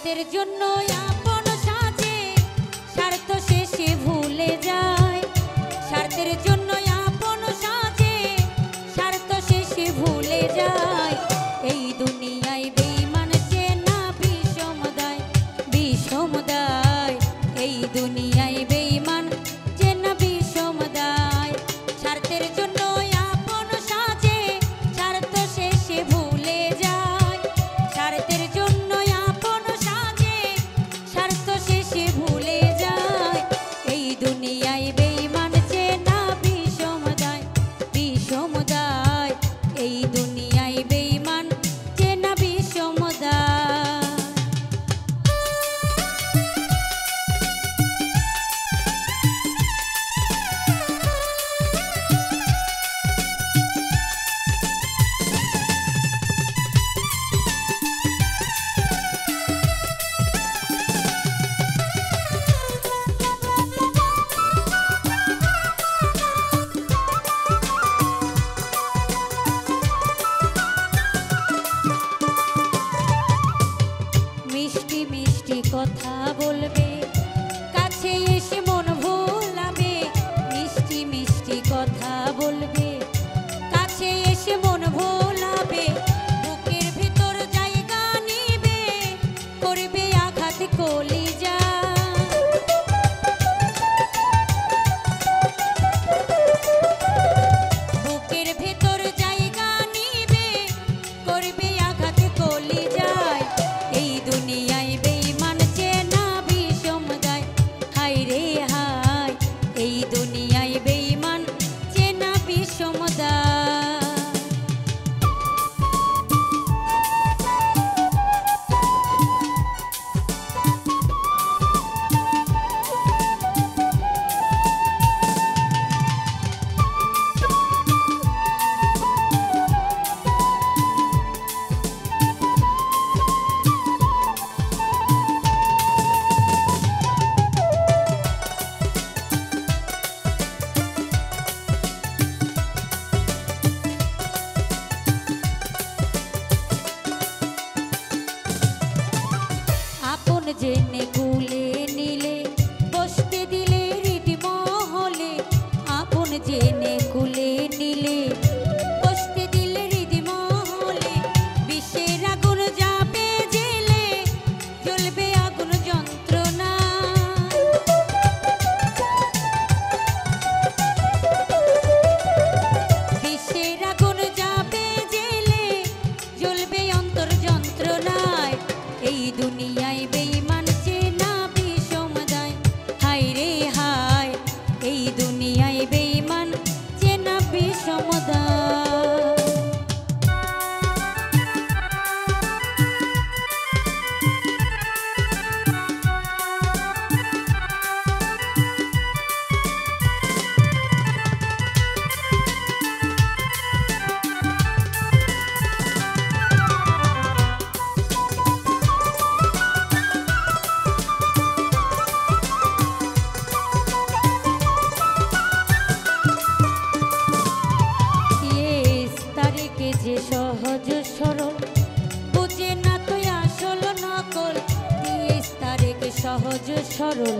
স্বার্থের জন্য আপন সাজে স্বার্থ শেষে ভুলে যায়। স্বার্থের জন্য আপন সাজে স্বার্থ শেষে ভুলে যায়। এই দুনিয়ায় বেঈমান চেনা বিষম দায়, বিষম দায়। এই দুনিয়ায় বেঈমান চেনা বিষম দায়। স্বার্থের জন্য আপন সাজে স্বার্থ শেষে ভুলে যায়। স্বার্থের জন্য আপন সাজে স্বার্থ শেষে ভুলে যায়। এই দুনিয়ায় বেঈমান চেনা বিষম দায়, বিষম দায়। এই দুনিয়ায় বেঈমান চেনা বিষম দায়। মিষ্টি মিষ্টি কথা বলবে, কাছে এসে মন ভোলাবে। মিষ্টি মিষ্টি কথা বলবে, কাছে এসে মন ভোলাবে। বুকের ভিতর জায়গা নিবে, করবে আঘাত কলিজা। বুকের ভিতর জায়গা নিবে, করবে আঘাত কলিজায়। এই দুনিয়ায় বেঈমান চেনা বিষম দায়, হায় রে হায়। এই দুনিয়ায় বেঈমান চেনা বিষম দায়। আপন জেনে কুলে নিলে, বসতে দিলে হৃদি মহলে। আপন জেনে কুলে নিলে, বসতে দিলে হৃদি মহলে। বিষের আগুন যাবে জেলে, জ্বলবে আগুন যন্ত্রণা। বিষের আগুন যাবে জেলে, জ্বলবে অন্তর যন্ত্রণায়। এই দুনিয়ায় বেঈমান চেনা বিষম দায়, হায় রে হায়। এই দুনিয়ায় বেঈমান চেনা বিষম দায়। যে সহজ সরল বুঝে না তো আসল নকল। তারেক সহজ সরল